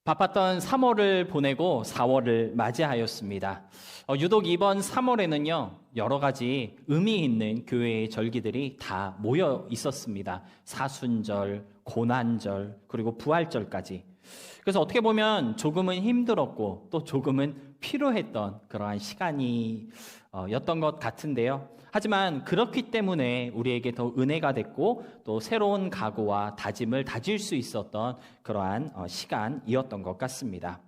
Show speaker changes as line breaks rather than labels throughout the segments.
바빴던 3월을 보내고 4월을 맞이하였습니다. 유독 이번 3월에는요, 여러 가지 의미 있는 교회의 절기들이 다 모여 있었습니다. 사순절, 고난절, 그리고 부활절까지. 그래서 어떻게 보면 조금은 힘들었고 또 조금은 필요했던 그러한 시간이 였던 것 같은데요. 하지만 그렇기 때문에 우리에게 더 은혜가 됐고 또 새로운 각오와 다짐을 다질 수 있었던 그러한 시간이었던 것 같습니다.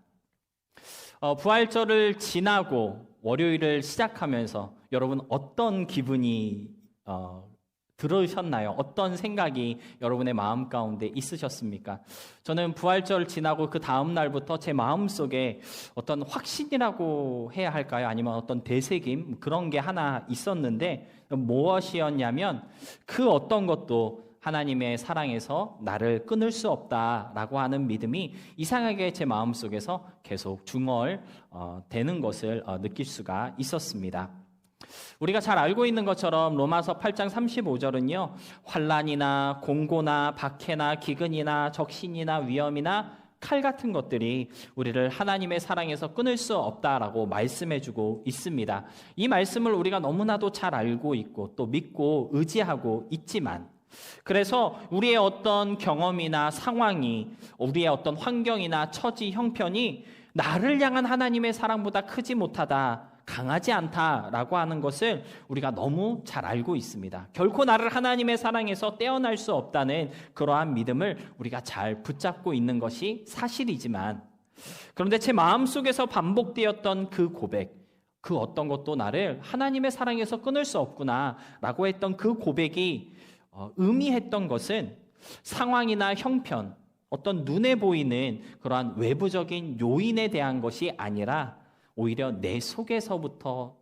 부활절을 지나고 월요일을 시작하면서 여러분 어떤 기분이 들으셨나요? 어떤 생각이 여러분의 마음 가운데 있으셨습니까? 저는 부활절 지나고 그 다음 날부터 제 마음속에 어떤 확신이라고 해야 할까요? 아니면 어떤 되새김 그런 게 하나 있었는데 무엇이었냐면 그 어떤 것도 하나님의 사랑에서 나를 끊을 수 없다라고 하는 믿음이 이상하게 제 마음속에서 계속 중얼되는 것을 느낄 수가 있었습니다. 우리가 잘 알고 있는 것처럼 로마서 8장 35절은요. 환난이나 공고나 박해나 기근이나 적신이나 위험이나 칼 같은 것들이 우리를 하나님의 사랑에서 끊을 수 없다라고 말씀해주고 있습니다. 이 말씀을 우리가 너무나도 잘 알고 있고 또 믿고 의지하고 있지만 그래서 우리의 어떤 경험이나 상황이 우리의 어떤 환경이나 처지 형편이 나를 향한 하나님의 사랑보다 크지 못하다 강하지 않다라고 하는 것을 우리가 너무 잘 알고 있습니다. 결코 나를 하나님의 사랑에서 떼어날 수 없다는 그러한 믿음을 우리가 잘 붙잡고 있는 것이 사실이지만 그런데 제 마음속에서 반복되었던 그 고백 그 어떤 것도 나를 하나님의 사랑에서 끊을 수 없구나라고 했던 그 고백이 의미했던 것은 상황이나 형편 어떤 눈에 보이는 그러한 외부적인 요인에 대한 것이 아니라 오히려 내 속에서부터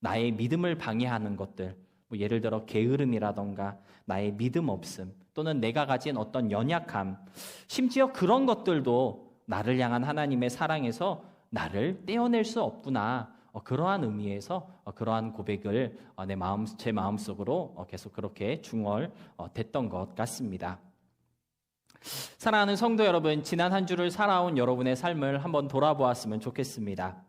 나의 믿음을 방해하는 것들, 예를 들어 게으름이라던가 나의 믿음 없음 또는 내가 가진 어떤 연약함, 심지어 그런 것들도 나를 향한 하나님의 사랑에서 나를 떼어낼 수 없구나. 그러한 의미에서 그러한 고백을 제 마음속으로 계속 그렇게 중얼됐던 것 같습니다. 사랑하는 성도 여러분, 지난 한 주를 살아온 여러분의 삶을 한번 돌아보았으면 좋겠습니다.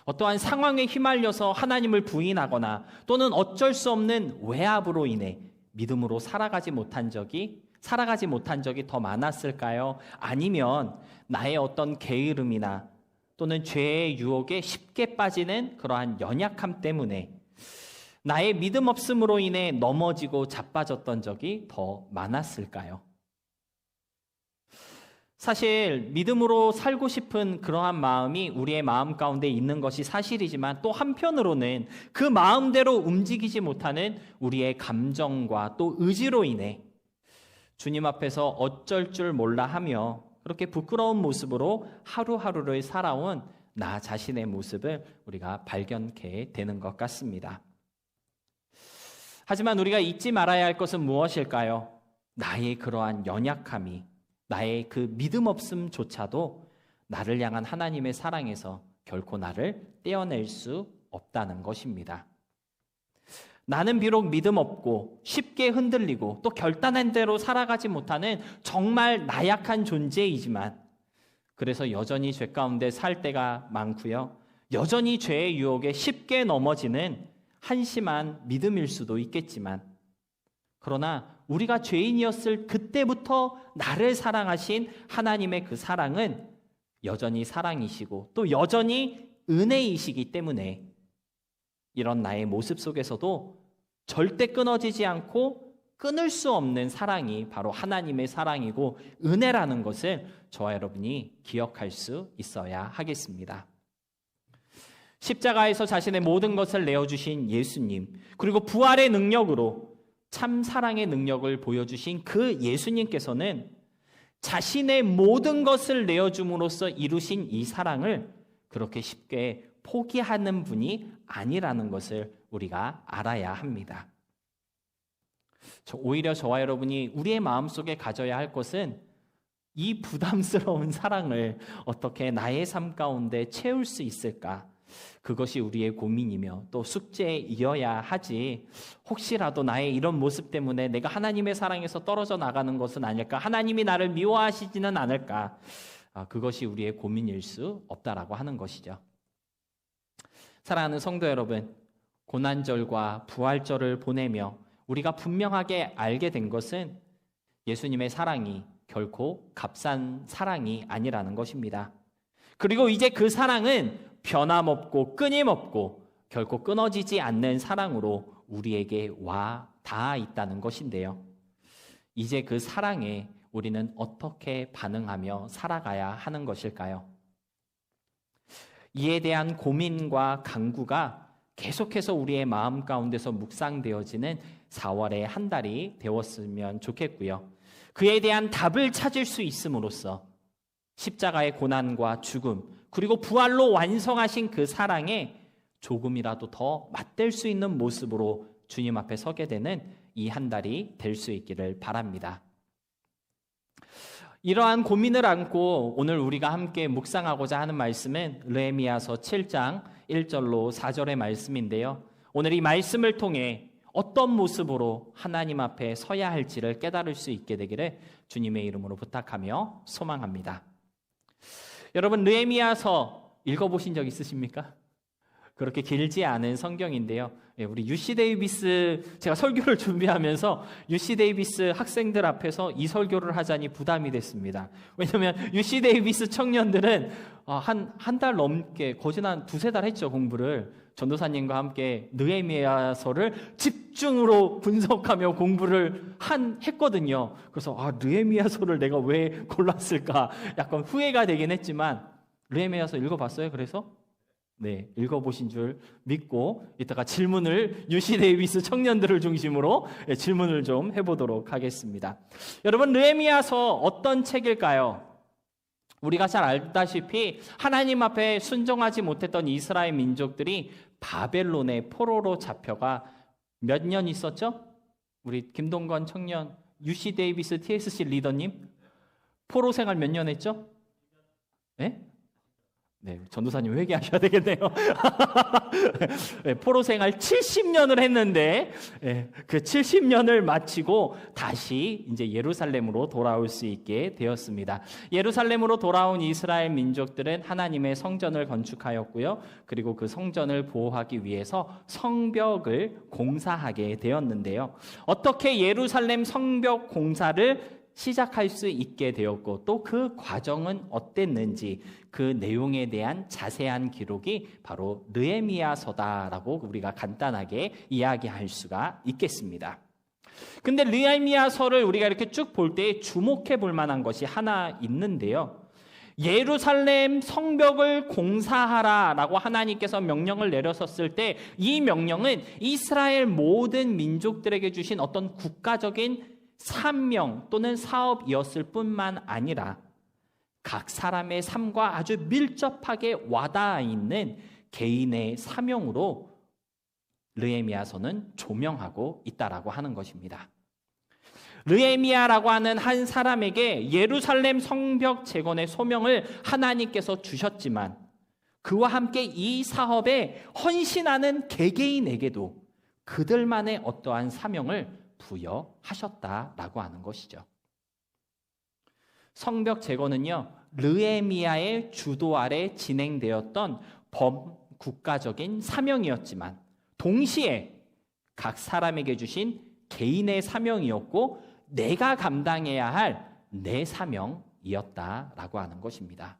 어떠한 상황에 휘말려서 하나님을 부인하거나 또는 어쩔 수 없는 외압으로 인해 믿음으로 살아가지 못한 적이 더 많았을까요? 아니면 나의 어떤 게으름이나 또는 죄의 유혹에 쉽게 빠지는 그러한 연약함 때문에 나의 믿음 없음으로 인해 넘어지고 자빠졌던 적이 더 많았을까요? 사실 믿음으로 살고 싶은 그러한 마음이 우리의 마음 가운데 있는 것이 사실이지만 또 한편으로는 그 마음대로 움직이지 못하는 우리의 감정과 또 의지로 인해 주님 앞에서 어쩔 줄 몰라 하며 그렇게 부끄러운 모습으로 하루하루를 살아온 나 자신의 모습을 우리가 발견케 되는 것 같습니다. 하지만 우리가 잊지 말아야 할 것은 무엇일까요? 나의 그러한 연약함이 나의 그 믿음 없음조차도 나를 향한 하나님의 사랑에서 결코 나를 떼어낼 수 없다는 것입니다. 나는 비록 믿음 없고 쉽게 흔들리고 또 결단한 대로 살아가지 못하는 정말 나약한 존재이지만 그래서 여전히 죄 가운데 살 때가 많고요. 여전히 죄의 유혹에 쉽게 넘어지는 한심한 믿음일 수도 있겠지만 그러나 우리가 죄인이었을 그때부터 나를 사랑하신 하나님의 그 사랑은 여전히 사랑이시고 또 여전히 은혜이시기 때문에 이런 나의 모습 속에서도 절대 끊어지지 않고 끊을 수 없는 사랑이 바로 하나님의 사랑이고 은혜라는 것을 저와 여러분이 기억할 수 있어야 하겠습니다. 십자가에서 자신의 모든 것을 내어주신 예수님 그리고 부활의 능력으로 참 사랑의 능력을 보여주신 그 예수님께서는 자신의 모든 것을 내어줌으로써 이루신 이 사랑을 그렇게 쉽게 포기하는 분이 아니라는 것을 우리가 알아야 합니다. 오히려 저와 여러분이 우리의 마음속에 가져야 할 것은 이 부담스러운 사랑을 어떻게 나의 삶 가운데 채울 수 있을까? 그것이 우리의 고민이며 또 숙제이어야 하지 혹시라도 나의 이런 모습 때문에 내가 하나님의 사랑에서 떨어져 나가는 것은 아닐까? 하나님이 나를 미워하시지는 않을까? 그것이 우리의 고민일 수 없다라고 하는 것이죠. 사랑하는 성도 여러분, 고난절과 부활절을 보내며 우리가 분명하게 알게 된 것은 예수님의 사랑이 결코 값싼 사랑이 아니라는 것입니다. 그리고 이제 그 사랑은 변함없고 끊임없고 결코 끊어지지 않는 사랑으로 우리에게 와 닿아 있다는 것인데요. 이제 그 사랑에 우리는 어떻게 반응하며 살아가야 하는 것일까요? 이에 대한 고민과 간구가 계속해서 우리의 마음 가운데서 묵상되어지는 4월의 한 달이 되었으면 좋겠고요. 그에 대한 답을 찾을 수 있음으로써 십자가의 고난과 죽음, 그리고 부활로 완성하신 그 사랑에 조금이라도 더 맞댈 수 있는 모습으로 주님 앞에 서게 되는 이 한 달이 될 수 있기를 바랍니다. 이러한 고민을 안고 오늘 우리가 함께 묵상하고자 하는 말씀은 느헤미야서 7장 1절로 4절의 말씀인데요. 오늘 이 말씀을 통해 어떤 모습으로 하나님 앞에 서야 할지를 깨달을 수 있게 되기를 주님의 이름으로 부탁하며 소망합니다. 여러분, 느헤미야서 읽어보신 적 있으십니까? 그렇게 길지 않은 성경인데요. 우리 UC 데이비스, 제가 설교를 준비하면서 UC 데이비스 학생들 앞에서 이 설교를 하자니 부담이 됐습니다. 왜냐하면 UC 데이비스 청년들은 한 달 넘게, 거진 한 두세 달 했죠, 공부를. 전도사님과 함께 느헤미야서를 집중으로 분석하며 공부를 했거든요. 그래서 느헤미야서를 내가 왜 골랐을까 약간 후회가 되긴 했지만, 느헤미야서 읽어봤어요? 그래서? 네, 읽어보신 줄 믿고 이따가 질문을 UC 데이비스 청년들을 중심으로 질문을 좀 해보도록 하겠습니다. 여러분, 느헤미야서 어떤 책일까요? 우리가 잘 알다시피 하나님 앞에 순종하지 못했던 이스라엘 민족들이 바벨론의 포로로 잡혀가 몇 년 있었죠? 우리 김동건 청년, UC 데이비스 TSC 리더님, 포로 생활 몇 년 했죠? 네? 네, 전도사님 회개하셔야 되겠네요. 네, 포로 생활 70년을 했는데 그 70년을 마치고 다시 이제 예루살렘으로 돌아올 수 있게 되었습니다. 예루살렘으로 돌아온 이스라엘 민족들은 하나님의 성전을 건축하였고요. 그리고 그 성전을 보호하기 위해서 성벽을 공사하게 되었는데요. 어떻게 예루살렘 성벽 공사를 시작할 수 있게 되었고 또 그 과정은 어땠는지 그 내용에 대한 자세한 기록이 바로 느헤미야서다라고 우리가 간단하게 이야기할 수가 있겠습니다. 근데 느헤미야서를 우리가 이렇게 쭉 볼 때 주목해 볼 만한 것이 하나 있는데요. 예루살렘 성벽을 공사하라라고 하나님께서 명령을 내렸었을 때 이 명령은 이스라엘 모든 민족들에게 주신 어떤 국가적인 사명 또는 사업이었을 뿐만 아니라 각 사람의 삶과 아주 밀접하게 와닿아 있는 개인의 사명으로 느헤미야서는 조명하고 있다라고 하는 것입니다. 느헤미야라고 하는 한 사람에게 예루살렘 성벽 재건의 소명을 하나님께서 주셨지만 그와 함께 이 사업에 헌신하는 개개인에게도 그들만의 어떠한 사명을 부여하셨다라고 하는 것이죠. 성벽 재건은요, 느헤미야의 주도 아래 진행되었던 범국가적인 사명이었지만 동시에 각 사람에게 주신 개인의 사명이었고 내가 감당해야 할 내 사명이었다라고 하는 것입니다.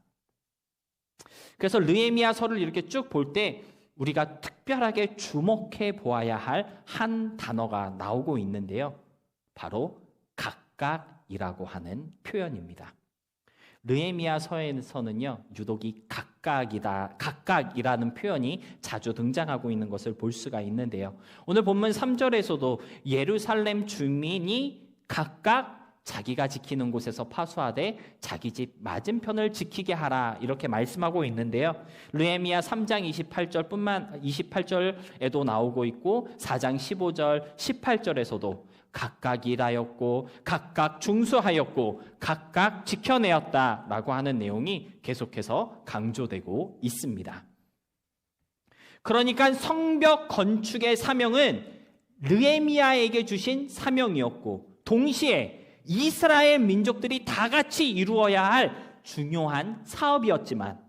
그래서 느헤미야서를 이렇게 쭉 볼 때 우리가 특별하게 주목해 보아야 할 한 단어가 나오고 있는데요. 바로 각각이라고 하는 표현입니다. 느헤미야서에서는요, 유독 이 각각이라는 표현이 자주 등장하고 있는 것을 볼 수가 있는데요. 오늘 본문 3절에서도 예루살렘 주민이 각각 자기가 지키는 곳에서 파수하되 자기 집 맞은편을 지키게 하라 이렇게 말씀하고 있는데요. 느헤미야 3장 28절에도 나오고 있고 4장 15절 18절에서도 각각 일하였고 각각 중수하였고 각각 지켜내었다라고 하는 내용이 계속해서 강조되고 있습니다. 그러니까 성벽 건축의 사명은 느헤미야에게 주신 사명이었고 동시에 이스라엘 민족들이 다 같이 이루어야 할 중요한 사업이었지만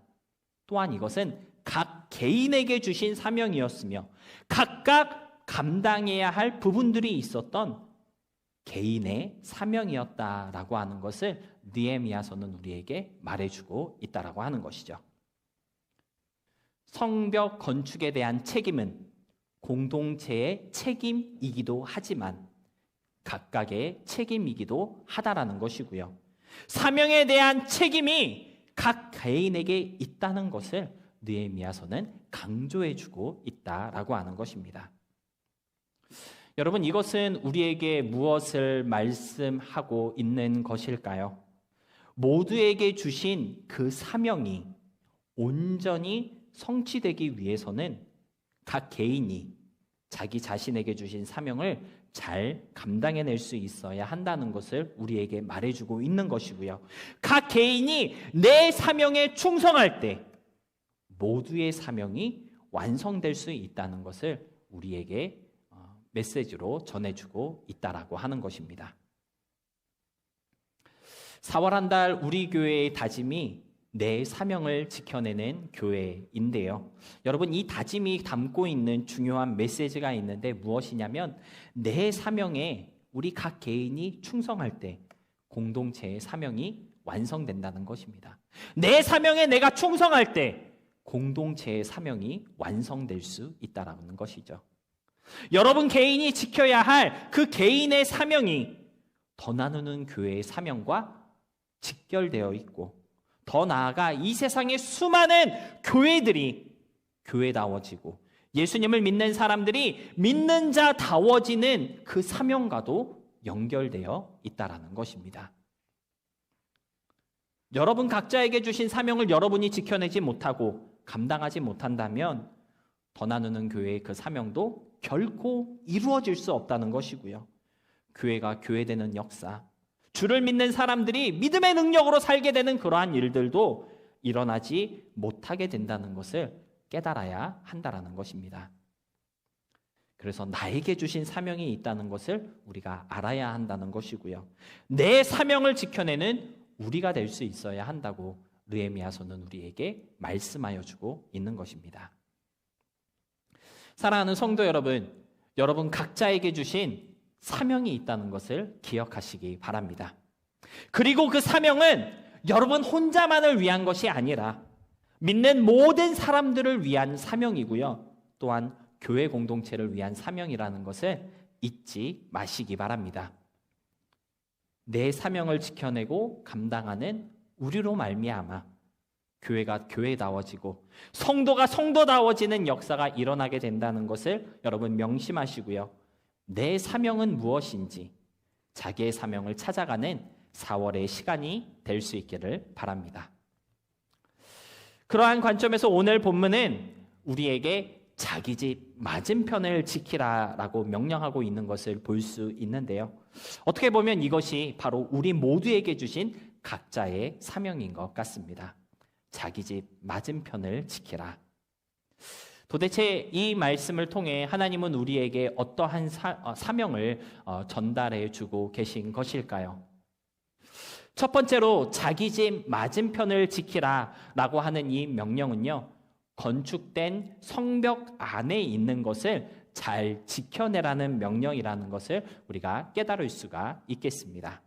또한 이것은 각 개인에게 주신 사명이었으며 각각 감당해야 할 부분들이 있었던 개인의 사명이었다라고 하는 것을 느헤미야서는 우리에게 말해주고 있다라고 하는 것이죠. 성벽 건축에 대한 책임은 공동체의 책임이기도 하지만 각각의 책임이기도 하다라는 것이고요. 사명에 대한 책임이 각 개인에게 있다는 것을 느헤미야서는 강조해주고 있다라고 하는 것입니다. 여러분, 이것은 우리에게 무엇을 말씀하고 있는 것일까요? 모두에게 주신 그 사명이 온전히 성취되기 위해서는 각 개인이 자기 자신에게 주신 사명을 잘 감당해낼 수 있어야 한다는 것을 우리에게 말해주고 있는 것이고요. 각 개인이 내 사명에 충성할 때 모두의 사명이 완성될 수 있다는 것을 우리에게 메시지로 전해주고 있다라고 하는 것입니다. 4월 한 달 우리 교회의 다짐이 내 사명을 지켜내는 교회인데요. 여러분, 이 다짐이 담고 있는 중요한 메시지가 있는데 무엇이냐면 내 사명에 우리 각 개인이 충성할 때 공동체의 사명이 완성된다는 것입니다. 내 사명에 내가 충성할 때 공동체의 사명이 완성될 수 있다는 것이죠. 여러분 개인이 지켜야 할 그 개인의 사명이 더 나누는 교회의 사명과 직결되어 있고 더 나아가 이 세상의 수많은 교회들이 교회다워지고 예수님을 믿는 사람들이 믿는 자다워지는 그 사명과도 연결되어 있다는 것입니다. 여러분 각자에게 주신 사명을 여러분이 지켜내지 못하고 감당하지 못한다면 더 나누는 교회의 그 사명도 결코 이루어질 수 없다는 것이고요. 교회가 교회되는 역사, 주를 믿는 사람들이 믿음의 능력으로 살게 되는 그러한 일들도 일어나지 못하게 된다는 것을 깨달아야 한다는 것입니다. 그래서 나에게 주신 사명이 있다는 것을 우리가 알아야 한다는 것이고요. 내 사명을 지켜내는 우리가 될 수 있어야 한다고 느헤미야서는 우리에게 말씀하여 주고 있는 것입니다. 사랑하는 성도 여러분, 여러분 각자에게 주신 사명이 있다는 것을 기억하시기 바랍니다. 그리고 그 사명은 여러분 혼자만을 위한 것이 아니라 믿는 모든 사람들을 위한 사명이고요. 또한 교회 공동체를 위한 사명이라는 것을 잊지 마시기 바랍니다. 내 사명을 지켜내고 감당하는 우리로 말미암아 교회가 교회다워지고 성도가 성도다워지는 역사가 일어나게 된다는 것을 여러분 명심하시고요. 내 사명은 무엇인지 자기의 사명을 찾아가는 4월의 시간이 될 수 있기를 바랍니다. 그러한 관점에서 오늘 본문은 우리에게 자기 집 맞은편을 지키라라고 명령하고 있는 것을 볼 수 있는데요. 어떻게 보면 이것이 바로 우리 모두에게 주신 각자의 사명인 것 같습니다. 자기 집 맞은편을 지키라. 도대체 이 말씀을 통해 하나님은 우리에게 어떠한 사명을 전달해 주고 계신 것일까요? 첫 번째로 자기 집 맞은편을 지키라라고 하는 이 명령은요. 건축된 성벽 안에 있는 것을 잘 지켜내라는 명령이라는 것을 우리가 깨달을 수가 있겠습니다.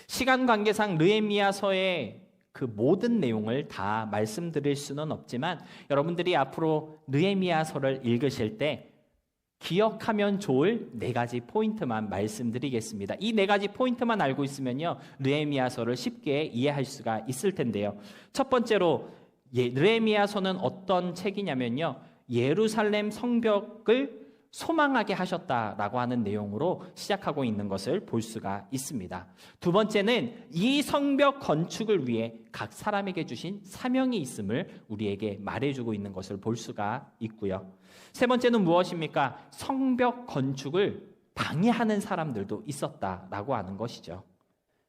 시간 관계상 느헤미야서의 그 모든 내용을 다 말씀드릴 수는 없지만 여러분들이 앞으로 느헤미야서를 읽으실 때 기억하면 좋을 4가지 포인트만 말씀드리겠습니다. 이 4가지 포인트만 알고 있으면요, 느헤미야서를 쉽게 이해할 수가 있을 텐데요. 첫 번째로 느헤미야서는 어떤 책이냐면요, 예루살렘 성벽을 소망하게 하셨다라고 하는 내용으로 시작하고 있는 것을 볼 수가 있습니다. 두 번째는 이 성벽 건축을 위해 각 사람에게 주신 사명이 있음을 우리에게 말해주고 있는 것을 볼 수가 있고요. 세 번째는 무엇입니까? 성벽 건축을 방해하는 사람들도 있었다라고 하는 것이죠.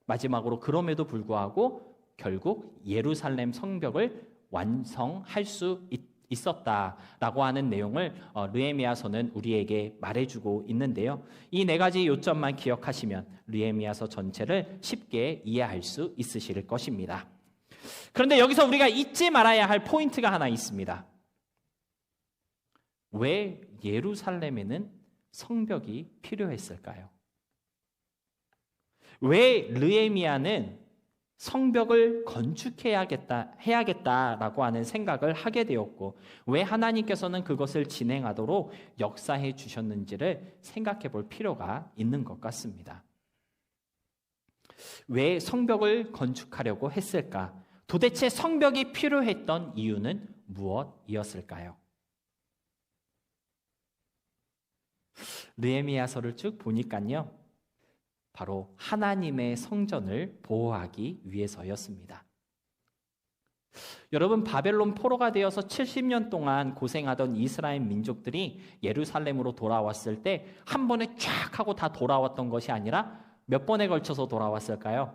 마지막으로 그럼에도 불구하고 결국 예루살렘 성벽을 완성할 수 있었다라고 하는 내용을 느헤미야서는 우리에게 말해주고 있는데요. 이 네 가지 요점만 기억하시면 느헤미야서 전체를 쉽게 이해할 수 있으실 것입니다. 그런데 여기서 우리가 잊지 말아야 할 포인트가 하나 있습니다. 왜 예루살렘에는 성벽이 필요했을까요? 왜 느헤미야는 성벽을 해야겠다라고 하는 생각을 하게 되었고, 왜 하나님께서는 그것을 진행하도록 역사해 주셨는지를 생각해 볼 필요가 있는 것 같습니다. 왜 성벽을 건축하려고 했을까? 도대체 성벽이 필요했던 이유는 무엇이었을까요? 느헤미야서를 쭉 보니까요, 바로 하나님의 성전을 보호하기 위해서였습니다. 여러분, 바벨론 포로가 되어서 70년 동안 고생하던 이스라엘 민족들이 예루살렘으로 돌아왔을 때 한 번에 쫙 하고 다 돌아왔던 것이 아니라 몇 번에 걸쳐서 돌아왔을까요?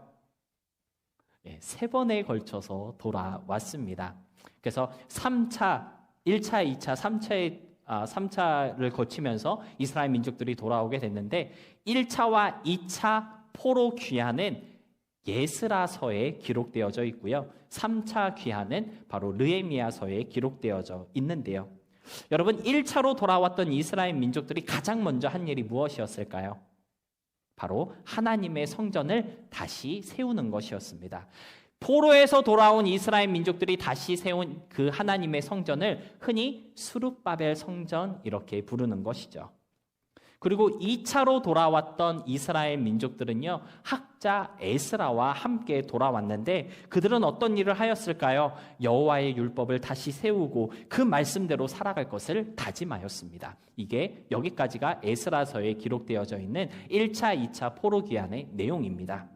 3번에 걸쳐서 돌아왔습니다. 그래서 3차, 1차, 2차, 3차를 거치면서 이스라엘 민족들이 돌아오게 됐는데 1차와 2차 포로 귀환은 예스라서에 기록되어져 있고요. 3차 귀환은 바로 느헤미야서에 기록되어져 있는데요. 여러분, 1차로 돌아왔던 이스라엘 민족들이 가장 먼저 한 일이 무엇이었을까요? 바로 하나님의 성전을 다시 세우는 것이었습니다. 포로에서 돌아온 이스라엘 민족들이 다시 세운 그 하나님의 성전을 흔히 스룹바벨 성전 이렇게 부르는 것이죠. 그리고 2차로 돌아왔던 이스라엘 민족들은요, 학자 에스라와 함께 돌아왔는데 그들은 어떤 일을 하였을까요? 여호와의 율법을 다시 세우고 그 말씀대로 살아갈 것을 다짐하였습니다. 이게 여기까지가 에스라서에 기록되어져 있는 1차, 2차 포로 귀환의 내용입니다.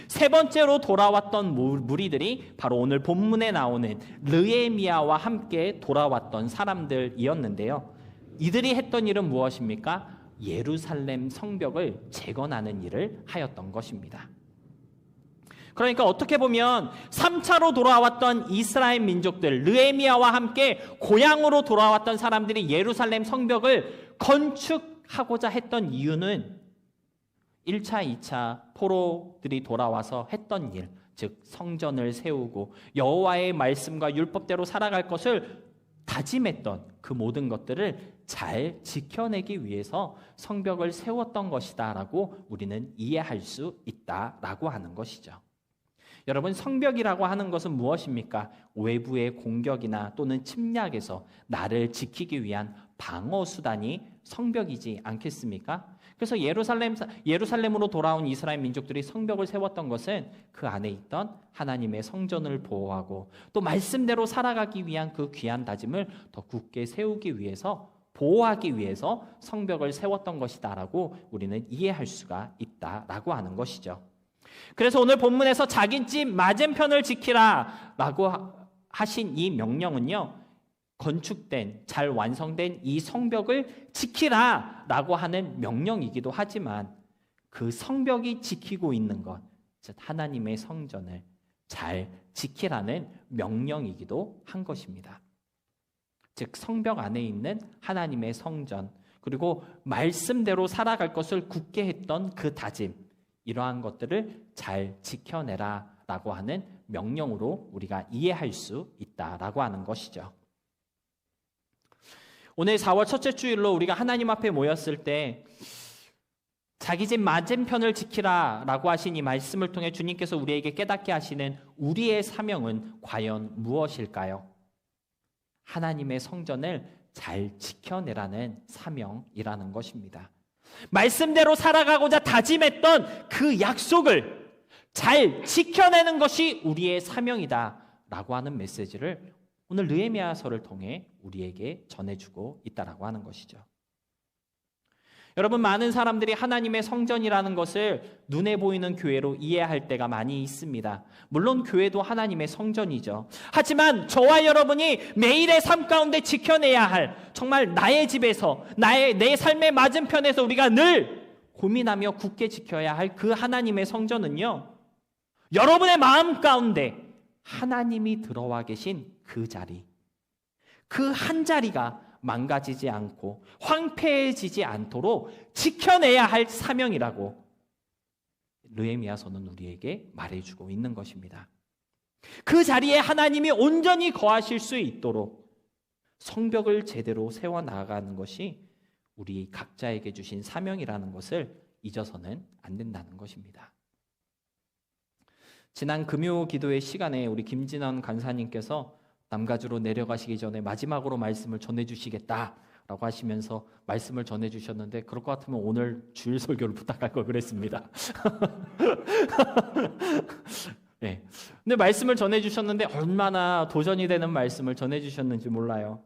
세 번째로 돌아왔던 무리들이 바로 오늘 본문에 나오는 느헤미야와 함께 돌아왔던 사람들이었는데요. 이들이 했던 일은 무엇입니까? 예루살렘 성벽을 재건하는 일을 하였던 것입니다. 그러니까 어떻게 보면 3차로 돌아왔던 이스라엘 민족들, 느헤미야와 함께 고향으로 돌아왔던 사람들이 예루살렘 성벽을 건축하고자 했던 이유는 1차, 2차 포로들이 돌아와서 했던 일, 즉 성전을 세우고 여호와의 말씀과 율법대로 살아갈 것을 다짐했던 그 모든 것들을 잘 지켜내기 위해서 성벽을 세웠던 것이다라고 우리는 이해할 수 있다라고 하는 것이죠. 여러분, 성벽이라고 하는 것은 무엇입니까? 외부의 공격이나 또는 침략에서 나를 지키기 위한 방어 수단이 성벽이지 않겠습니까? 그래서 예루살렘으로 돌아온 이스라엘 민족들이 성벽을 세웠던 것은 그 안에 있던 하나님의 성전을 보호하고 또 말씀대로 살아가기 위한 그 귀한 다짐을 더 굳게 세우기 위해서, 보호하기 위해서 성벽을 세웠던 것이다라고 우리는 이해할 수가 있다라고 하는 것이죠. 그래서 오늘 본문에서 자기 집 맞은편을 지키라라고 하신 이 명령은요, 건축된, 잘 완성된 이 성벽을 지키라라고 하는 명령이기도 하지만 그 성벽이 지키고 있는 것, 즉 하나님의 성전을 잘 지키라는 명령이기도 한 것입니다. 즉 성벽 안에 있는 하나님의 성전, 그리고 말씀대로 살아갈 것을 굳게 했던 그 다짐, 이러한 것들을 잘 지켜내라라고 하는 명령으로 우리가 이해할 수 있다라고 하는 것이죠. 오늘 4월 첫째 주일로 우리가 하나님 앞에 모였을 때 자기 집 맞은편을 지키라라고 하신 이 말씀을 통해 주님께서 우리에게 깨닫게 하시는 우리의 사명은 과연 무엇일까요? 하나님의 성전을 잘 지켜내라는 사명이라는 것입니다. 말씀대로 살아가고자 다짐했던 그 약속을 잘 지켜내는 것이 우리의 사명이다라고 하는 메시지를 오늘 느헤미야서를 통해 우리에게 전해주고 있다라고 하는 것이죠. 여러분, 많은 사람들이 하나님의 성전이라는 것을 눈에 보이는 교회로 이해할 때가 많이 있습니다. 물론 교회도 하나님의 성전이죠. 하지만 저와 여러분이 매일의 삶 가운데 지켜내야 할, 정말 나의 집에서, 내 삶의 맞은편에서 우리가 늘 고민하며 굳게 지켜야 할 그 하나님의 성전은요, 여러분의 마음 가운데 하나님이 들어와 계신 그 자리, 그 한 자리가 망가지지 않고 황폐해지지 않도록 지켜내야 할 사명이라고 느헤미야서는 우리에게 말해주고 있는 것입니다. 그 자리에 하나님이 온전히 거하실 수 있도록 성벽을 제대로 세워나가는 것이 우리 각자에게 주신 사명이라는 것을 잊어서는 안 된다는 것입니다. 지난 금요 기도의 시간에 우리 김진원 간사님께서 남가주로 내려가시기 전에 마지막으로 말씀을 전해주시겠다라고 하시면서 말씀을 전해주셨는데, 그럴 것 같으면 오늘 주일 설교를 부탁할 걸 그랬습니다. 네. 근데 말씀을 전해주셨는데 얼마나 도전이 되는 말씀을 전해주셨는지 몰라요.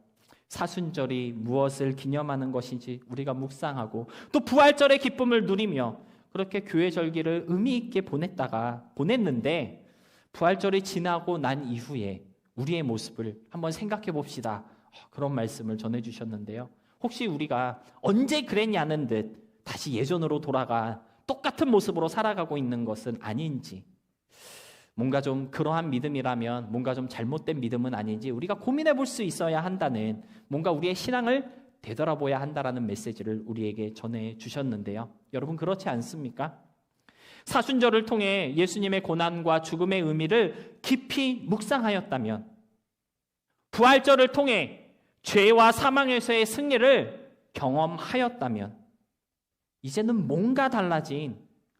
사순절이 무엇을 기념하는 것인지 우리가 묵상하고 또 부활절의 기쁨을 누리며 그렇게 교회 절기를 의미 있게 보냈는데, 부활절이 지나고 난 이후에 우리의 모습을 한번 생각해 봅시다. 그런 말씀을 전해주셨는데요. 혹시 우리가 언제 그랬냐는 듯 다시 예전으로 돌아가 똑같은 모습으로 살아가고 있는 것은 아닌지, 뭔가 좀 그러한 믿음이라면 뭔가 좀 잘못된 믿음은 아닌지 우리가 고민해 볼 수 있어야 한다는, 뭔가 우리의 신앙을 되돌아봐야 한다라는 메시지를 우리에게 전해주셨는데요. 여러분, 그렇지 않습니까? 사순절을 통해 예수님의 고난과 죽음의 의미를 깊이 묵상하였다면, 부활절을 통해 죄와 사망에서의 승리를 경험하였다면, 이제는 뭔가 달라진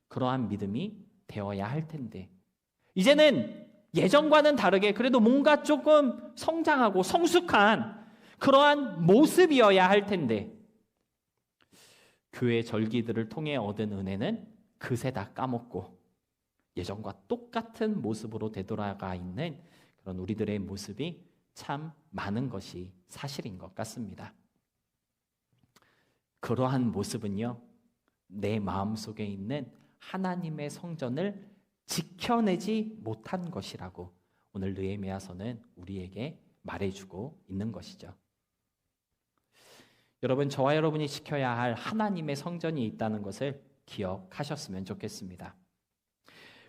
그러한 믿음이 되어야 할 텐데, 이제는 예전과는 다르게 그래도 뭔가 조금 성장하고 성숙한 그러한 모습이어야 할 텐데, 교회 절기들을 통해 얻은 은혜는 그새 다 까먹고 예전과 똑같은 모습으로 되돌아가 있는 그런 우리들의 모습이 참 많은 것이 사실인 것 같습니다. 그러한 모습은요, 내 마음속에 있는 하나님의 성전을 지켜내지 못한 것이라고 오늘 느헤미야서는 우리에게 말해주고 있는 것이죠. 여러분, 저와 여러분이 지켜야 할 하나님의 성전이 있다는 것을 기억하셨으면 좋겠습니다.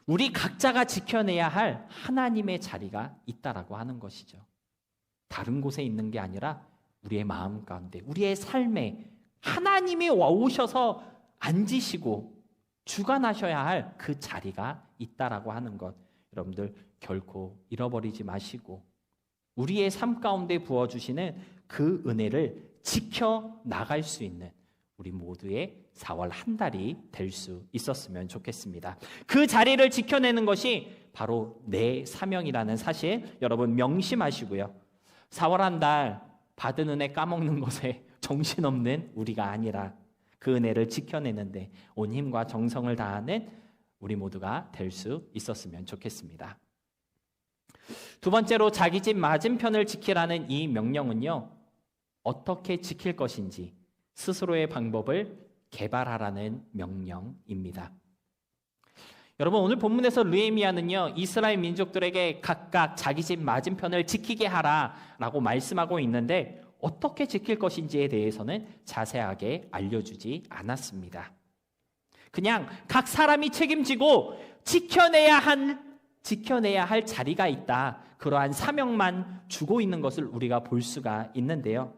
우리 각자가 지켜내야 할 하나님의 자리가 있다라고 하는 것이죠. 다른 곳에 있는 게 아니라 우리의 마음 가운데, 우리의 삶에 하나님이 오셔서 앉으시고 주관하셔야 할 그 자리가 있다라고 하는 것, 여러분들 결코 잃어버리지 마시고 우리의 삶 가운데 부어주시는 그 은혜를 지켜나갈 수 있는 우리 모두의 4월 한 달이 될 수 있었으면 좋겠습니다. 그 자리를 지켜내는 것이 바로 내 사명이라는 사실 여러분 명심하시고요. 4월 한 달 받은 은혜 까먹는 것에 정신없는 우리가 아니라 그 은혜를 지켜내는데 온 힘과 정성을 다하는 우리 모두가 될 수 있었으면 좋겠습니다. 두 번째로 자기 집 맞은편을 지키라는 이 명령은요, 어떻게 지킬 것인지 스스로의 방법을 개발하라는 명령입니다. 여러분, 오늘 본문에서 느헤미야는요, 이스라엘 민족들에게 각각 자기 집 맞은편을 지키게 하라라고 말씀하고 있는데 어떻게 지킬 것인지에 대해서는 자세하게 알려주지 않았습니다. 그냥 각 사람이 책임지고 지켜내야 할 자리가 있다, 그러한 사명만 주고 있는 것을 우리가 볼 수가 있는데요.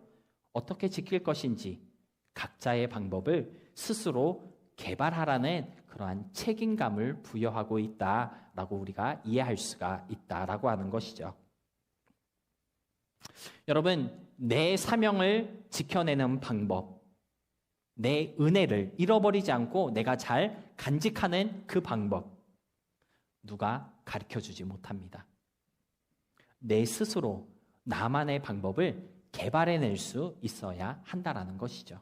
어떻게 지킬 것인지 각자의 방법을 스스로 개발하라는 그러한 책임감을 부여하고 있다라고 우리가 이해할 수가 있다라고 하는 것이죠. 여러분, 내 사명을 지켜내는 방법, 내 은혜를 잃어버리지 않고 내가 잘 간직하는 그 방법, 누가 가르쳐주지 못합니다. 내 스스로 나만의 방법을 개발해낼 수 있어야 한다라는 것이죠.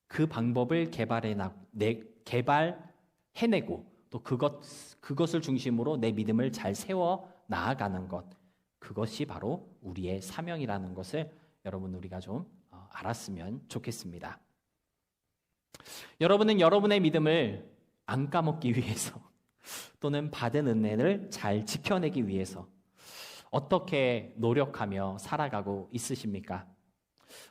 그 방법을 개발해내고 또 그것을 중심으로 내 믿음을 잘 세워 나아가는 것, 그것이 바로 우리의 사명이라는 것을 여러분 우리가 좀 알았으면 좋겠습니다. 여러분은 여러분의 믿음을 안 까먹기 위해서 또는 받은 은혜를 잘 지켜내기 위해서 어떻게 노력하며 살아가고 있으십니까?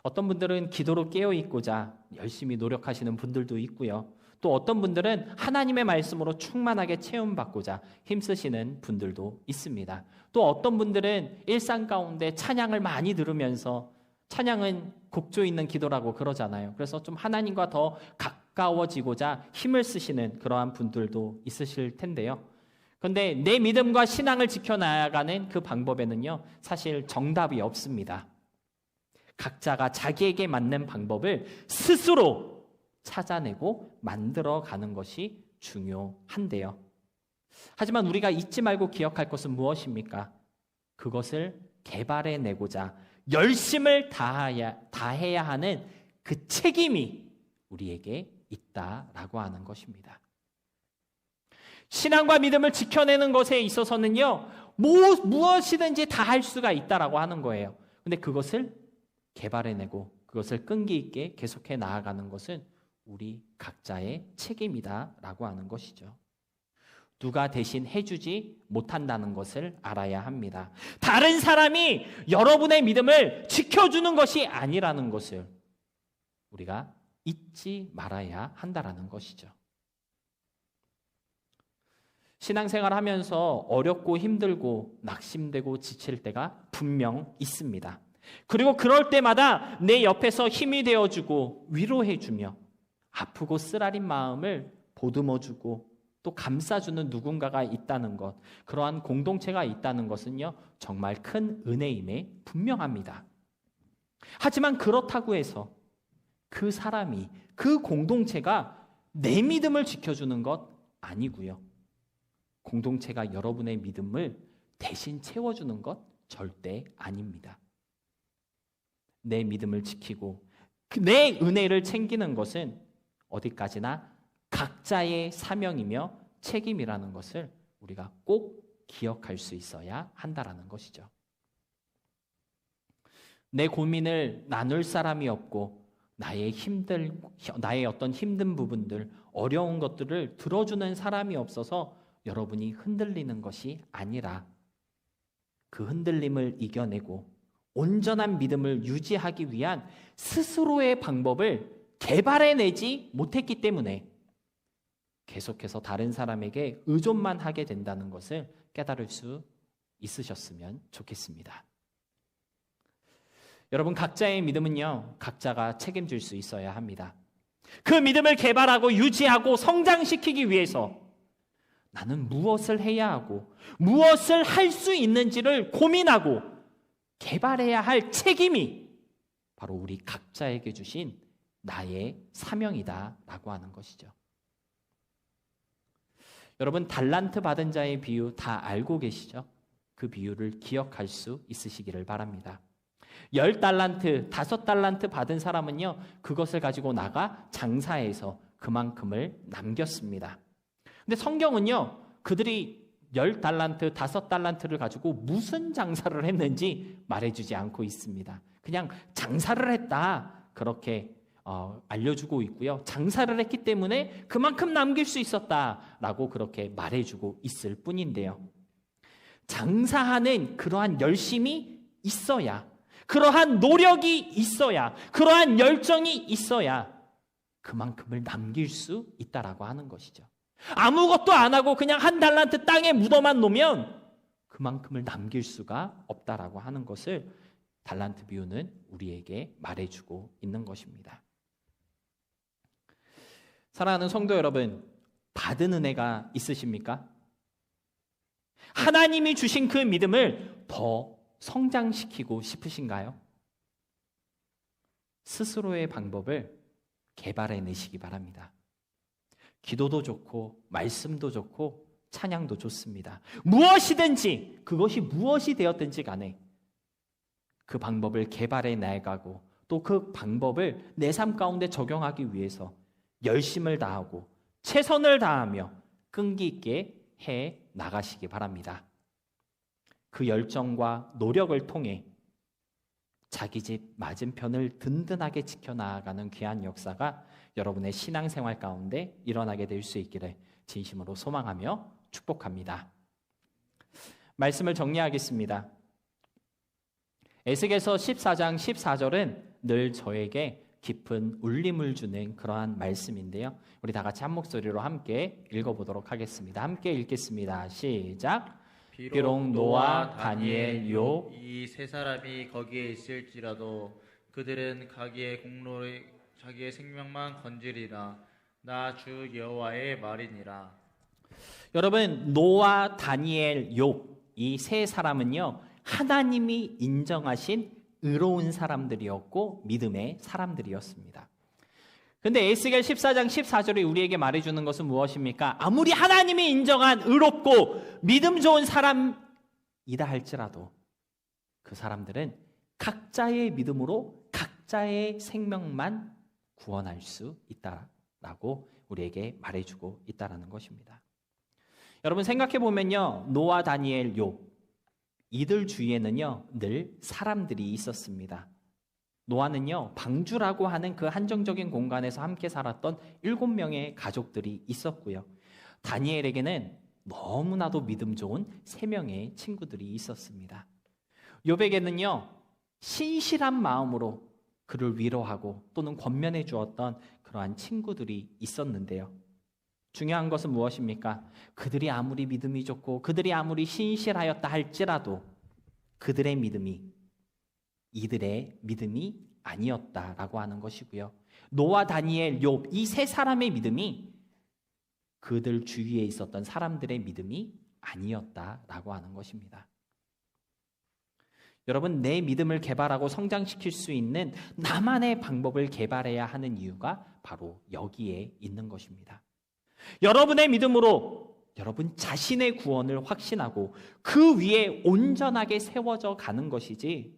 어떤 분들은 기도로 깨어있고자 열심히 노력하시는 분들도 있고요. 또 어떤 분들은 하나님의 말씀으로 충만하게 체험받고자 힘쓰시는 분들도 있습니다. 또 어떤 분들은 일상 가운데 찬양을 많이 들으면서, 찬양은 곡조 있는 기도라고 그러잖아요. 그래서 좀 하나님과 더 가까워지고자 힘을 쓰시는 그러한 분들도 있으실 텐데요. 그런데 내 믿음과 신앙을 지켜나가는 그 방법에는요, 사실 정답이 없습니다. 각자가 자기에게 맞는 방법을 스스로 찾아내고 만들어가는 것이 중요한데요. 하지만 우리가 잊지 말고 기억할 것은 무엇입니까? 그것을 개발해내고자 열심을 다해야 하는 그 책임이 우리에게 있다라고 하는 것입니다. 신앙과 믿음을 지켜내는 것에 있어서는요, 무엇이든지 다 할 수가 있다라고 하는 거예요. 근데 그것을 개발해내고 그것을 끈기 있게 계속해 나아가는 것은 우리 각자의 책임이다라고 하는 것이죠. 누가 대신 해주지 못한다는 것을 알아야 합니다. 다른 사람이 여러분의 믿음을 지켜주는 것이 아니라는 것을 우리가 잊지 말아야 한다라는 것이죠. 신앙생활 하면서 어렵고 힘들고 낙심되고 지칠 때가 분명 있습니다. 그리고 그럴 때마다 내 옆에서 힘이 되어주고 위로해주며 아프고 쓰라린 마음을 보듬어주고 또 감싸주는 누군가가 있다는 것, 그러한 공동체가 있다는 것은요, 정말 큰 은혜임에 분명합니다. 하지만 그렇다고 해서 그 사람이, 그 공동체가 내 믿음을 지켜주는 것 아니고요. 공동체가 여러분의 믿음을 대신 채워주는 것 절대 아닙니다. 내 믿음을 지키고 내 은혜를 챙기는 것은 어디까지나 각자의 사명이며 책임이라는 것을 우리가 꼭 기억할 수 있어야 한다라는 것이죠. 내 고민을 나눌 사람이 없고 나의 어떤 힘든 부분들, 어려운 것들을 들어주는 사람이 없어서 여러분이 흔들리는 것이 아니라 그 흔들림을 이겨내고 온전한 믿음을 유지하기 위한 스스로의 방법을 개발해내지 못했기 때문에 계속해서 다른 사람에게 의존만 하게 된다는 것을 깨달을 수 있으셨으면 좋겠습니다. 여러분, 각자의 믿음은요, 각자가 책임질 수 있어야 합니다. 그 믿음을 개발하고 유지하고 성장시키기 위해서 나는 무엇을 해야 하고 무엇을 할 수 있는지를 고민하고 개발해야 할 책임이 바로 우리 각자에게 주신 나의 사명이다라고 하는 것이죠. 여러분, 달란트 받은 자의 비유 다 알고 계시죠? 그 비유를 기억할 수 있으시기를 바랍니다. 10달란트, 5달란트 받은 사람은요, 그것을 가지고 나가 장사해서 그만큼을 남겼습니다. 근데 성경은요, 그들이 10달란트, 5달란트를 가지고 무슨 장사를 했는지 말해주지 않고 있습니다. 그냥 장사를 했다, 그렇게 알려주고 있고요. 장사를 했기 때문에 그만큼 남길 수 있었다라고 그렇게 말해주고 있을 뿐인데요. 장사하는 그러한 열심이 있어야, 그러한 노력이 있어야, 그러한 열정이 있어야 그만큼을 남길 수 있다라고 하는 것이죠. 아무것도 안 하고 그냥 1달란트 땅에 묻어만 놓으면 그만큼을 남길 수가 없다라고 하는 것을 달란트 비유는 우리에게 말해주고 있는 것입니다. 사랑하는 성도 여러분, 받은 은혜가 있으십니까? 하나님이 주신 그 믿음을 더 성장시키고 싶으신가요? 스스로의 방법을 개발해내시기 바랍니다. 기도도 좋고 말씀도 좋고 찬양도 좋습니다. 무엇이든지, 그것이 무엇이 되었든지 간에 그 방법을 개발해 나가고 또 그 방법을 내 삶 가운데 적용하기 위해서 열심을 다하고 최선을 다하며 끈기 있게 해 나가시기 바랍니다. 그 열정과 노력을 통해 자기 집 맞은편을 든든하게 지켜나가는 귀한 역사가 여러분의 신앙생활 가운데 일어나게 될 수 있기를 진심으로 소망하며 축복합니다. 말씀을 정리하겠습니다. 에스겔서 14장 14절은 늘 저에게 깊은 울림을 주는 그러한 말씀인데요. 우리 다 같이 한 목소리로 함께 읽어보도록 하겠습니다. 함께 읽겠습니다. 시작. 비록 노아, 다니엘, 욥
이 세 사람이 거기에 있을지라도 그들은 자기의 공로를 자기의 생명만 건지리라. 나 주 여호와의 말이니라.
여러분, 노아, 다니엘, 욥 이 세 사람은요, 하나님이 인정하신 의로운 사람들이었고 믿음의 사람들이었습니다. 근데 에스겔 14장 14절에 우리에게 말해주는 것은 무엇입니까? 아무리 하나님이 인정한 의롭고 믿음 좋은 사람이다 할지라도 그 사람들은 각자의 믿음으로 각자의 생명만 구원할 수 있다라고 우리에게 말해주고 있다는 것입니다. 여러분 생각해 보면요, 노아, 다니엘, 욥 이들 주위에는요 늘 사람들이 있었습니다. 노아는요 방주라고 하는 그 한정적인 공간에서 함께 살았던 7명의 가족들이 있었고요. 다니엘에게는 너무나도 믿음 좋은 3명의 친구들이 있었습니다. 욥에게는요 신실한 마음으로 그를 위로하고 또는 권면해 주었던 그러한 친구들이 있었는데요. 중요한 것은 무엇입니까? 그들이 아무리 믿음이 좋고 그들이 아무리 신실하였다 할지라도 그들의 믿음이 이들의 믿음이 아니었다라고 하는 것이고요. 노아, 다니엘, 욥 이 세 사람의 믿음이 그들 주위에 있었던 사람들의 믿음이 아니었다라고 하는 것입니다. 여러분, 내 믿음을 개발하고 성장시킬 수 있는 나만의 방법을 개발해야 하는 이유가 바로 여기에 있는 것입니다. 여러분의 믿음으로 여러분 자신의 구원을 확신하고 그 위에 온전하게 세워져 가는 것이지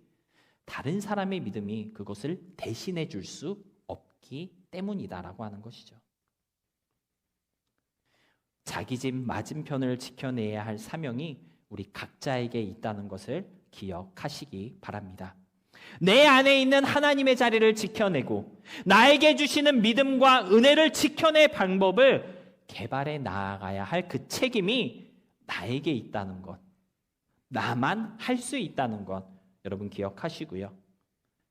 다른 사람의 믿음이 그것을 대신해 줄 수 없기 때문이다라고 하는 것이죠. 자기 집 맞은편을 지켜내야 할 사명이 우리 각자에게 있다는 것을 기억하시기 바랍니다. 내 안에 있는 하나님의 자리를 지켜내고 나에게 주시는 믿음과 은혜를 지켜낼 방법을 개발해 나아가야 할 그 책임이 나에게 있다는 것, 나만 할 수 있다는 것 여러분 기억하시고요.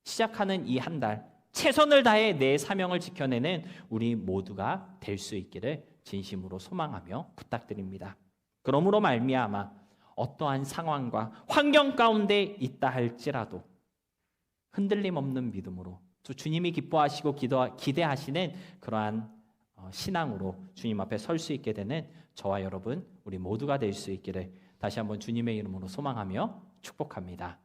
시작하는 이 한 달 최선을 다해 내 사명을 지켜내는 우리 모두가 될 수 있기를 진심으로 소망하며 부탁드립니다. 그러므로 말미암아 어떠한 상황과 환경 가운데 있다 할지라도 흔들림 없는 믿음으로 또 주님이 기뻐하시고 기대하시는 그러한 신앙으로 주님 앞에 설 수 있게 되는 저와 여러분 우리 모두가 될 수 있기를 다시 한번 주님의 이름으로 소망하며 축복합니다.